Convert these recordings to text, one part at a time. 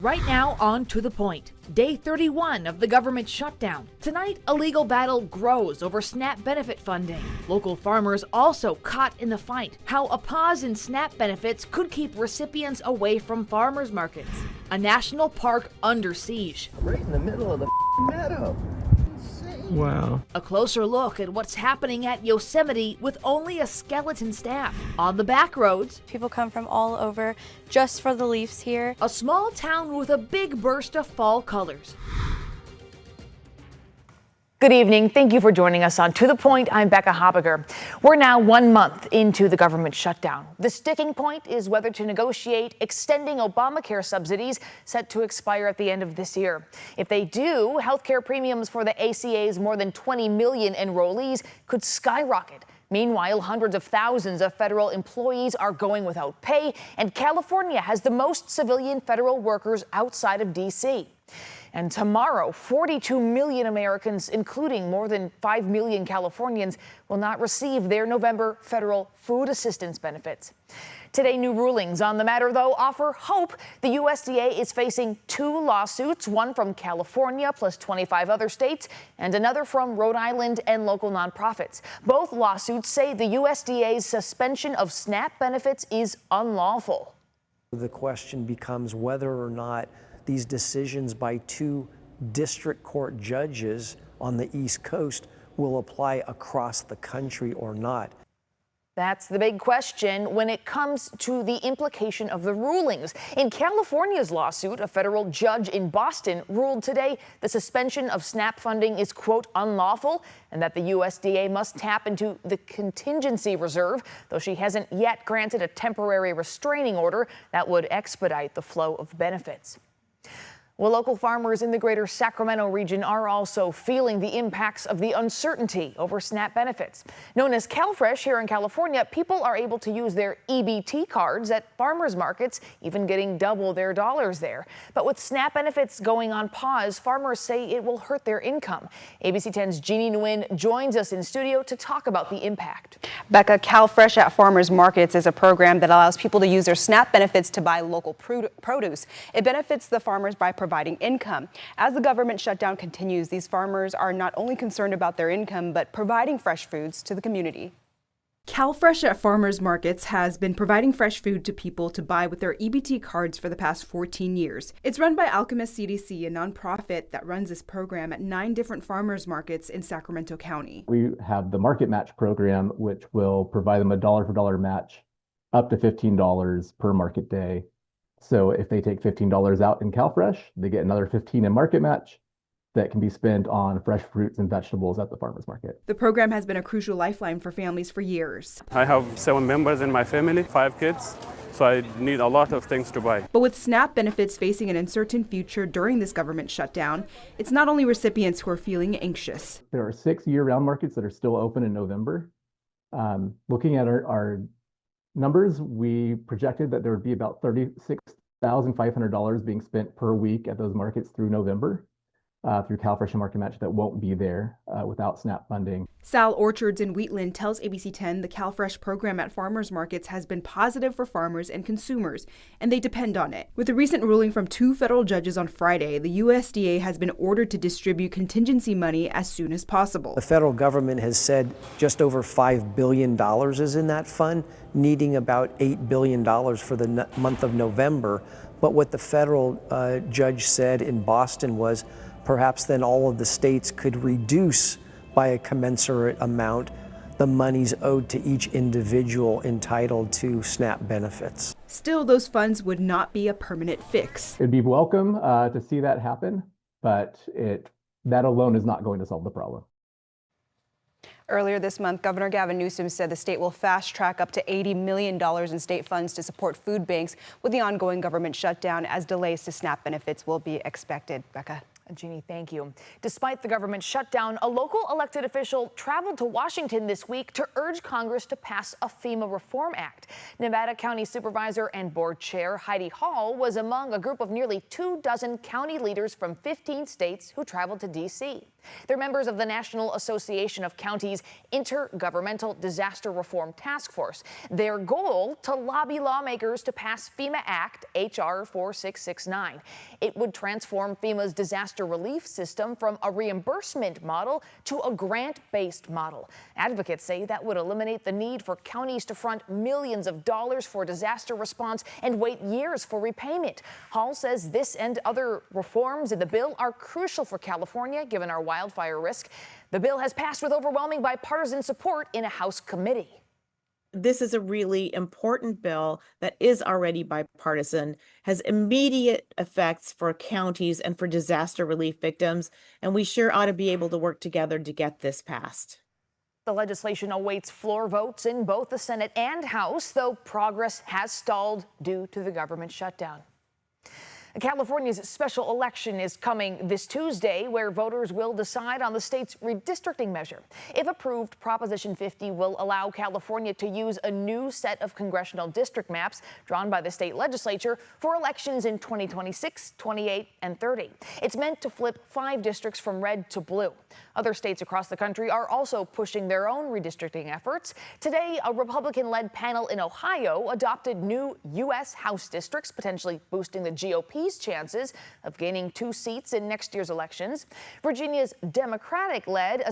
Right now, on To The Point. Day 31 of the government shutdown. Tonight, a legal battle grows over SNAP benefit funding. Local farmers also caught in the fight. How a pause in SNAP benefits could keep recipients away from farmers markets. A national park under siege. Right in the middle of the meadow. Wow. A closer look at what's happening at Yosemite with only a skeleton staff. On the Backroads, people come from all over just for the leaves here. a small town with a big burst of fall colors. Good evening. Thank you for joining us on To The Point. I'm Becca Hoppiger. We're now 1 month into the government shutdown. The sticking point is whether to negotiate extending Obamacare subsidies set to expire at the end of this year. If they do, healthcare premiums for the ACA's more than 20 million enrollees could skyrocket. Meanwhile, hundreds of thousands of federal employees are going without pay, and California has the most civilian federal workers outside of D.C. And tomorrow, 42 million Americans, including more than 5 million Californians, will not receive their November federal food assistance benefits. Today, new rulings on the matter, though, offer hope. The USDA is facing 2 lawsuits, one from California plus 25 other states, and another from Rhode Island and local nonprofits. Both lawsuits say the USDA's suspension of SNAP benefits is unlawful. The question becomes whether or not these decisions by 2 district court judges on the East Coast will apply across the country or not. That's the big question when it comes to the implication of the rulings. In California's lawsuit, a federal judge in Boston ruled today the suspension of SNAP funding is, quote, unlawful, and that the USDA must tap into the contingency reserve, though she hasn't yet granted a temporary restraining order that would expedite the flow of benefits. Well, local farmers in the greater Sacramento region are also feeling the impacts of the uncertainty over SNAP benefits. Known as CalFresh here in California, people are able to use their EBT cards at farmers markets, even getting double their dollars there. But with SNAP benefits going on pause, farmers say it will hurt their income. ABC 10's Jeannie Nguyen joins us in studio to talk about the impact. Becca, CalFresh at farmers markets is a program that allows people to use their SNAP benefits to buy local produce. It benefits the farmers by providing income. As the government shutdown continues, these farmers are not only concerned about their income, but providing fresh foods to the community. CalFresh at farmers markets has been providing fresh food to people to buy with their EBT cards for the past 14 years. It's run by Alchemist CDC, a nonprofit that runs this program at 9 different farmers markets in Sacramento County. We have the Market Match program, which will provide them a dollar for dollar match up to $15 per market day. So if they take $15 out in CalFresh, they get another $15 in Market Match that can be spent on fresh fruits and vegetables at the farmers market. The program has been a crucial lifeline for families for years. I have 7 members in my family, 5 kids, so I need a lot of things to buy. But with SNAP benefits facing an uncertain future during this government shutdown, it's not only recipients who are feeling anxious. There are 6 year-round markets that are still open in November. Looking at our numbers, we projected that there would be about $36,500 being spent per week at those markets through November, through CalFresh and Market Match that won't be there without SNAP funding. Sal Orchards in Wheatland tells ABC 10 the CalFresh program at farmers markets has been positive for farmers and consumers, and they depend on it. With a recent ruling from 2 federal judges on Friday, the USDA has been ordered to distribute contingency money as soon as possible. The federal government has said just over $5 billion is in that fund, needing about $8 billion for the month of November. But what the federal judge said in Boston was perhaps then all of the states could reduce by a commensurate amount the monies owed to each individual entitled to SNAP benefits. Still, those funds would not be a permanent fix. It'd be welcome to see that happen, but that alone is not going to solve the problem. Earlier this month, Governor Gavin Newsom said the state will fast track up to $80 million in state funds to support food banks with the ongoing government shutdown, as delays to SNAP benefits will be expected. Becca. Jeannie, thank you. Despite the government shutdown, a local elected official traveled to Washington this week to urge Congress to pass a FEMA Reform Act. Nevada County Supervisor and Board Chair Heidi Hall was among a group of nearly 24 county leaders from 15 states who traveled to D.C. They're members of the National Association of Counties Intergovernmental Disaster Reform Task Force. Their goal to lobby lawmakers to pass FEMA Act H.R. 4669. It would transform FEMA's disaster relief system from a reimbursement model to a grant-based model. Advocates say that would eliminate the need for counties to front millions of dollars for disaster response and wait years for repayment. Hall says this and other reforms in the bill are crucial for California, given our wildfire risk. The bill has passed with overwhelming bipartisan support in a House committee. This is a really important bill that is already bipartisan, has immediate effects for counties and for disaster relief victims, and we sure ought to be able to work together to get this passed. The legislation awaits floor votes in both the Senate and House, though progress has stalled due to the government shutdown. California's special election is coming this Tuesday, where voters will decide on the state's redistricting measure. If approved, Proposition 50 will allow California to use a new set of congressional district maps drawn by the state legislature for elections in 2026, 28, and 30. It's meant to flip 5 districts from red to blue. Other states across the country are also pushing their own redistricting efforts. Today, a Republican-led panel in Ohio adopted new U.S. House districts, potentially boosting the GOP's chances of gaining 2 seats in next year's elections. Virginia's Democratic-led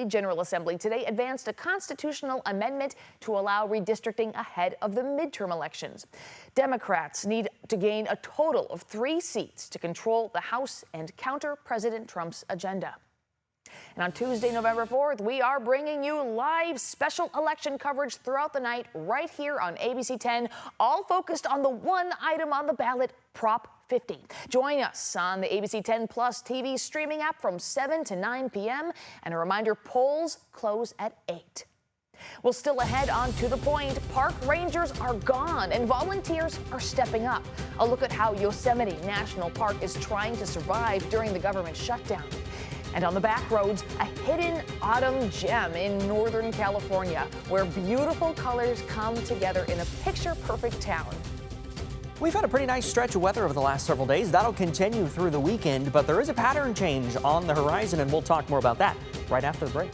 General Assembly today advanced a constitutional amendment to allow redistricting ahead of the midterm elections. Democrats need to gain a total of 3 seats to control the House and counter President Trump's agenda. And on Tuesday, November 4th, we are bringing you live special election coverage throughout the night right here on ABC 10, all focused on the one item on the ballot, Prop 50. Join us on the ABC 10 Plus TV streaming app from 7 to 9 p.m. And a reminder, polls close at 8. Well, still ahead on To The Point, park rangers are gone and volunteers are stepping up. A look at how Yosemite National Park is trying to survive during the government shutdown. And on the Backroads, a hidden autumn gem in Northern California, where beautiful colors come together in a picture-perfect town. We've had a pretty nice stretch of weather over the last several days. That'll continue through the weekend, but there is a pattern change on the horizon, and we'll talk more about that right after the break.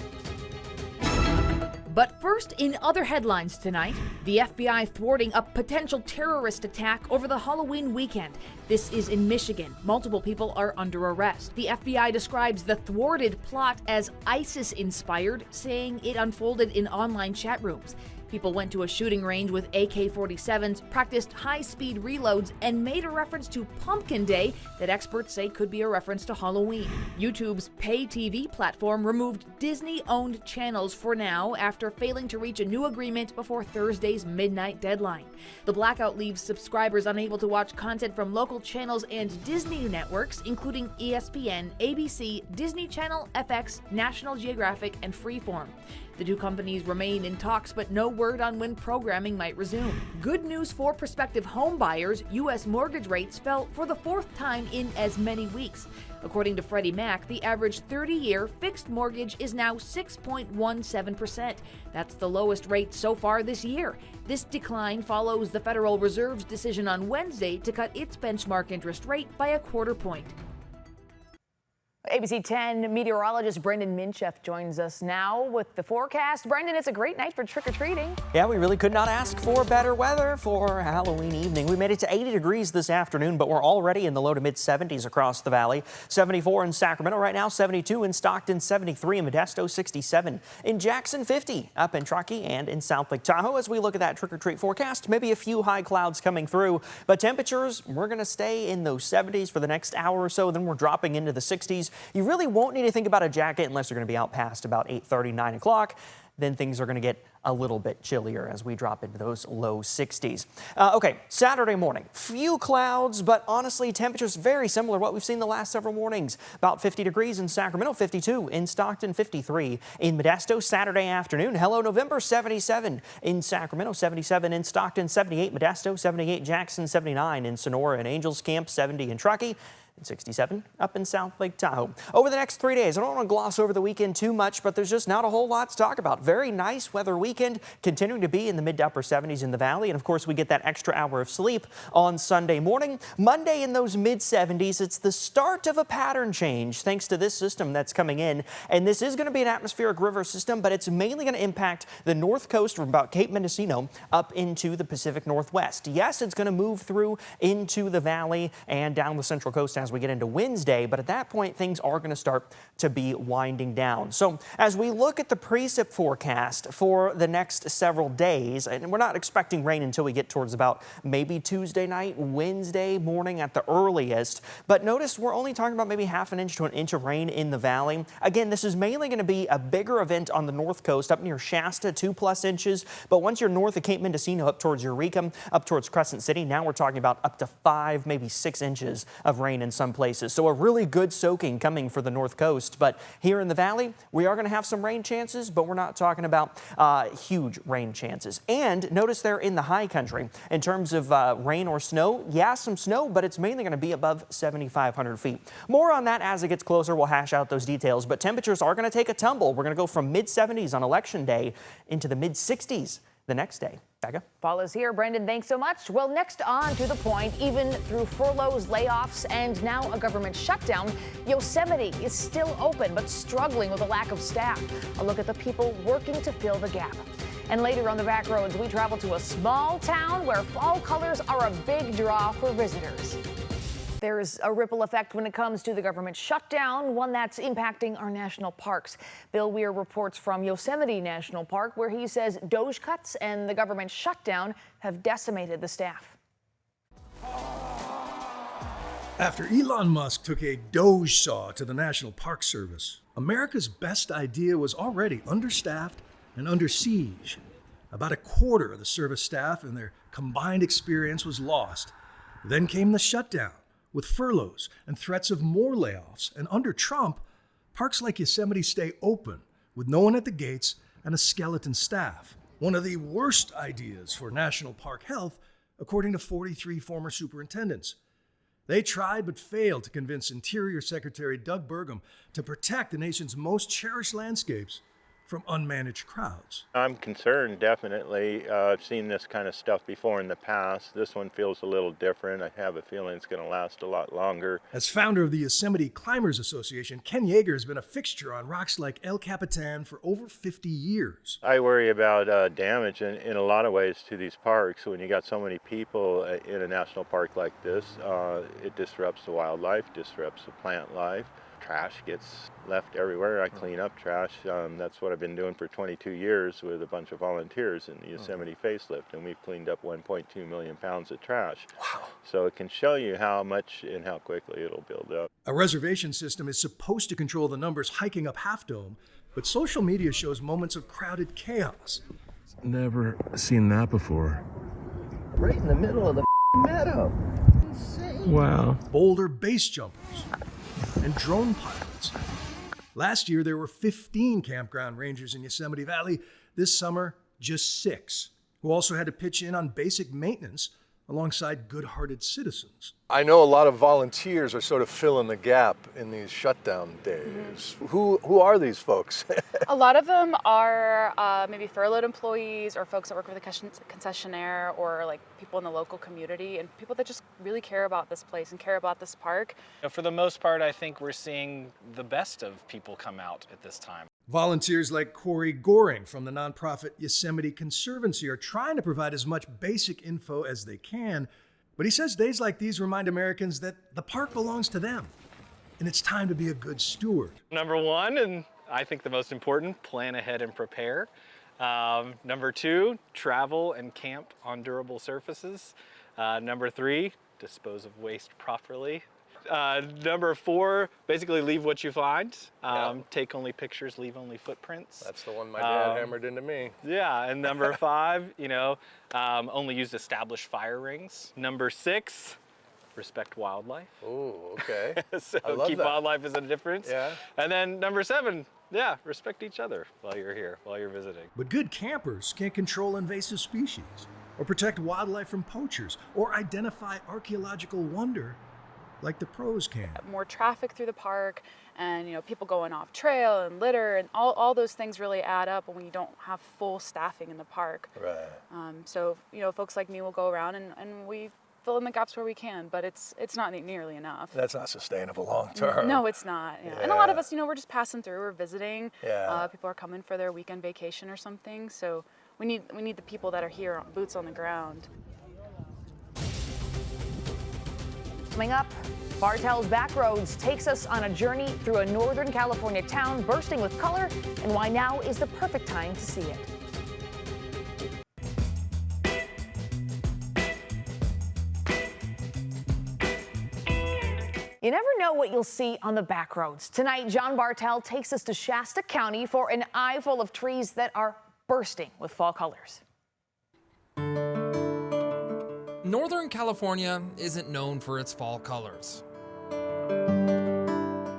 But first, in other headlines tonight, the FBI thwarting a potential terrorist attack over the Halloween weekend. This is in Michigan. Multiple people are under arrest. The FBI describes the thwarted plot as ISIS-inspired, saying it unfolded in online chat rooms. People went to a shooting range with AK-47s, practiced high-speed reloads, and made a reference to Pumpkin Day that experts say could be a reference to Halloween. YouTube's pay TV platform removed Disney-owned channels for now after failing to reach a new agreement before Thursday's midnight deadline. The blackout leaves subscribers unable to watch content from local channels and Disney networks, including ESPN, ABC, Disney Channel, FX, National Geographic, and Freeform. The 2 companies remain in talks, but no word on when programming might resume. Good news for prospective home buyers, U.S. mortgage rates fell for the 4th time in as many weeks. According to Freddie Mac, the average 30-year fixed mortgage is now 6.17%. That's the lowest rate so far this year. This decline follows the Federal Reserve's decision on Wednesday to cut its benchmark interest rate by a 1/4 point. ABC 10 meteorologist Brendan Minchef joins us now with the forecast. Brendan, it's a great night for trick-or-treating. Yeah, we really could not ask for better weather for Halloween evening. We made it to 80 degrees this afternoon, but we're already in the low to mid 70s across the valley. 74 in Sacramento right now, 72 in Stockton, 73 in Modesto, 67 in Jackson, 50 up in Truckee and in South Lake Tahoe. As we look at that trick-or-treat forecast, maybe a few high clouds coming through, but temperatures, we're going to stay in those 70s for the next hour or so. Then we're dropping into the 60s. You really won't need to think about a jacket unless you're going to be out past about 8:30, 9 o'clock. Then things are going to get a little bit chillier as we drop into those low 60s. Okay, Saturday morning, few clouds, but honestly, temperatures very similar to what we've seen the last several mornings. About 50 degrees in Sacramento, 52 in Stockton, 53 in Modesto. Saturday afternoon, hello November, 77 in Sacramento, 77 in Stockton, 78 Modesto, 78 Jackson, 79 in Sonora and Angels Camp, 70 in Truckee. and 67 up in South Lake Tahoe. Over the next 3 days, I don't want to gloss over the weekend too much, but there's just not a whole lot to talk about. Very nice weather weekend, continuing to be in the mid to upper 70s in the valley. And of course, we get that extra hour of sleep on Sunday morning. Monday in those mid 70s, it's the start of a pattern change thanks to this system that's coming in. And this is going to be an atmospheric river system, but it's mainly going to impact the north coast from about Cape Mendocino up into the Pacific Northwest. Yes, it's going to move through into the valley and down the central coast as we get into Wednesday, but at that point, things are going to start to be winding down. So as we look at the precip forecast for the next several days, and we're not expecting rain until we get towards about maybe Tuesday night, Wednesday morning at the earliest, but notice we're only talking about maybe half an inch to an inch of rain in the valley. Again, this is mainly going to be a bigger event on the north coast up near Shasta, 2+ inches, but once you're north of Cape Mendocino up towards Eureka, up towards Crescent City, now we're talking about up to 5, maybe 6 inches of rain in some places. So a really good soaking coming for the north coast. But here in the valley, we are going to have some rain chances, but we're not talking about huge rain chances. And notice there in the high country, in terms of rain or snow, yeah, some snow, but it's mainly going to be above 7,500 feet. More on that as it gets closer. We'll hash out those details, but temperatures are going to take a tumble. We're going to go from mid 70s on election day into the mid 60s the next day. Becca? Fall is here. Brendan, thanks so much. Well, next on To the Point, even through furloughs, layoffs, and now a government shutdown, Yosemite is still open but struggling with a lack of staff. A look at the people working to fill the gap. And later on the Backroads, we travel to a small town where fall colors are a big draw for visitors. There's a ripple effect when it comes to the government shutdown, one that's impacting our national parks. Bill Weir reports from Yosemite National Park, where he says Doge cuts and the government shutdown have decimated the staff. After Elon Musk took a Doge saw to the National Park Service, America's best idea was already understaffed and under siege. About a quarter of the service staff and their combined experience was lost. Then came the shutdown, with furloughs and threats of more layoffs. And under Trump, parks like Yosemite stay open with no one at the gates and a skeleton staff. One of the worst ideas for national park health, according to 43 former superintendents. They tried but failed to convince Interior Secretary Doug Burgum to protect the nation's most cherished landscapes from unmanaged crowds. I'm concerned, definitely. I've seen this kind of stuff before in the past. This one feels a little different. I have a feeling it's going to last a lot longer. As founder of the Yosemite Climbers Association, Ken Yeager has been a fixture on rocks like El Capitan for over 50 years. I worry about damage in a lot of ways to these parks. When you got so many people in a national park like this, it disrupts the wildlife, disrupts the plant life. Trash gets left everywhere. I clean up trash. That's what I've been doing for 22 years with a bunch of volunteers in the Yosemite facelift, and we've cleaned up 1.2 million pounds of trash. Wow. So it can show you how much and how quickly it'll build up. A reservation system is supposed to control the numbers hiking up Half Dome, but social media shows moments of crowded chaos. Never seen that before. Right in the middle of the meadow. Insane. Wow. Boulder base jumpers and drone pilots. Last year, there were 15 campground rangers in Yosemite Valley. This summer, just 6, who also had to pitch in on basic maintenance alongside good-hearted citizens. I know a lot of volunteers are sort of filling the gap in these shutdown days. Who are these folks? A lot of them are maybe furloughed employees or folks that work with a concessionaire or like people in the local community and people that just really care about this place and care about this park. For the most part, I think we're seeing the best of people come out at this time. Volunteers like Corey Goring from the nonprofit Yosemite Conservancy are trying to provide as much basic info as they can, but he says days like these remind Americans that the park belongs to them, and it's time to be a good steward. Number 1, and I think the most important, plan ahead and prepare. Number 2, travel and camp on durable surfaces. Number 3, dispose of waste properly. Number 4, basically leave what you find. Take only pictures, leave only footprints. That's the one my dad hammered into me. Yeah, and number 5, only use established fire rings. Number 6, respect wildlife. Ooh, okay. So I love keep that. wildlife as a difference. Yeah. And then number 7, respect each other while you're here, while you're visiting. But good campers can't control invasive species, or protect wildlife from poachers, or identify archaeological wonder like the pros can. More traffic through the park, and people going off trail and litter, and all those things really add up when you don't have full staffing in the park. Right. So folks like me will go around and we fill in the gaps where we can, but it's not nearly enough. That's not sustainable long term. No, it's not. Yeah. And a lot of us, we're just passing through, we're visiting. Yeah. People are coming for their weekend vacation or something, so we need the people that are here, boots on the ground. Coming up, Bartell's Backroads takes us on a journey through a Northern California town bursting with color, and why now is the perfect time to see it. You never know what you'll see on the Backroads. Tonight, John Bartell takes us to Shasta County for an eye full of trees that are bursting with fall colors. Northern California isn't known for its fall colors.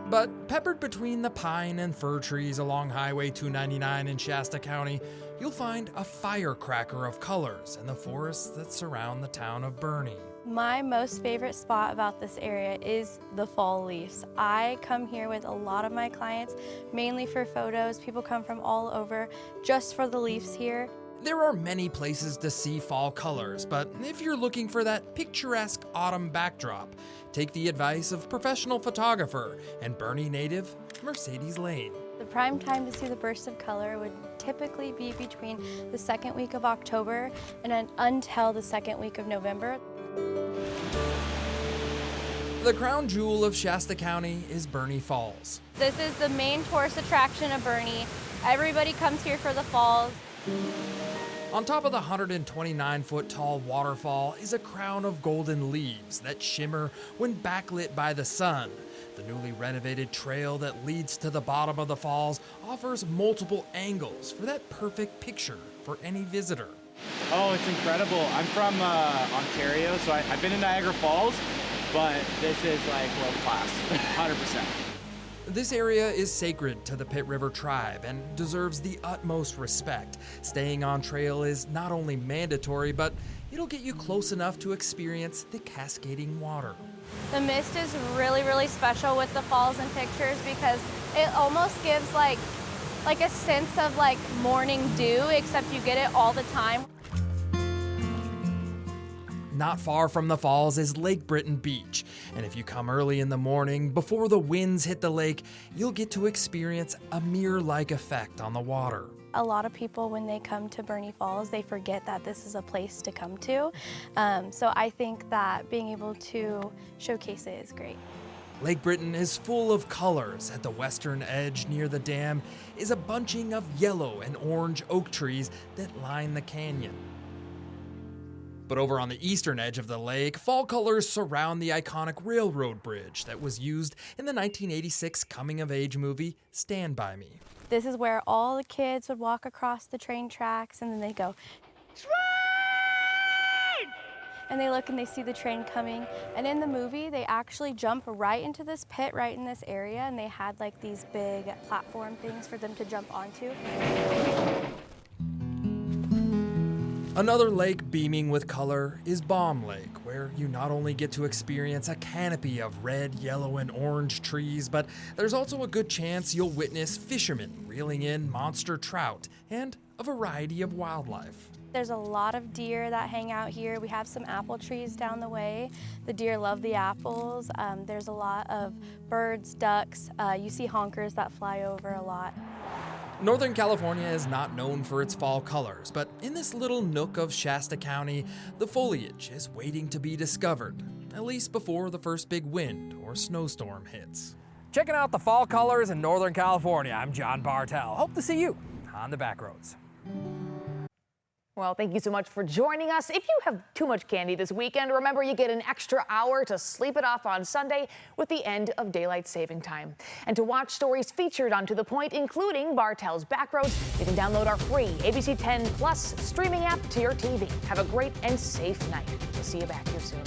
But peppered between the pine and fir trees along Highway 299 in Shasta County, you'll find a firecracker of colors in the forests that surround the town of Bernie. My most favorite spot about this area is the fall leaves. I come here with a lot of my clients, mainly for photos. People come from all over just for the leaves here. There are many places to see fall colors, but if you're looking for that picturesque autumn backdrop, take the advice of professional photographer and Bernie native Mercedes Lane. The prime time to see the burst of color would typically be between the second week of October and until the second week of November. The crown jewel of Shasta County is Bernie Falls. This is the main tourist attraction of Bernie. Everybody comes here for the falls. On top of the 129-foot tall waterfall is a crown of golden leaves that shimmer when backlit by the sun. The newly renovated trail that leads to the bottom of the falls offers multiple angles for that perfect picture for any visitor. Oh, it's incredible. I'm from Ontario, so I've been in Niagara Falls, but this is like world class, 100%. This area is sacred to the Pitt River tribe and deserves the utmost respect. Staying on trail is not only mandatory, but it'll get you close enough to experience the cascading water. The mist is really, really special with the falls and pictures because it almost gives like a sense of like morning dew, except you get it all the time. Not far from the falls is Lake Britton Beach, and if you come early in the morning, before the winds hit the lake, you'll get to experience a mirror-like effect on the water. A lot of people, when they come to Bernie Falls, they forget that this is a place to come to. So I think that being able to showcase it is great. Lake Britton is full of colors. At the western edge near the dam is a bunching of yellow and orange oak trees that line the canyon. But over on the eastern edge of the lake, fall colors surround the iconic railroad bridge that was used in the 1986 coming-of-age movie Stand By Me. This is where all the kids would walk across the train tracks and then they go, "Train!" And they look and they see the train coming. And in the movie, they actually jump right into this pit right in this area, and they had like these big platform things for them to jump onto. Another lake beaming with color is Baum Lake, where you not only get to experience a canopy of red, yellow, and orange trees, but there's also a good chance you'll witness fishermen reeling in monster trout and a variety of wildlife. There's a lot of deer that hang out here. We have some apple trees down the way. The deer love the apples. There's a lot of birds, ducks. You see honkers that fly over a lot. Northern California is not known for its fall colors, but in this little nook of Shasta County, the foliage is waiting to be discovered, at least before the first big wind or snowstorm hits. Checking out the fall colors in Northern California, I'm John Bartell. Hope to see you on the Backroads. Well, thank you so much for joining us. If you have too much candy this weekend, remember you get an extra hour to sleep it off on Sunday with the end of daylight saving time. And to watch stories featured on To The Point, including Bartell's Backroads, you can download our free ABC 10 Plus streaming app to your TV. Have a great and safe night. We'll see you back here soon.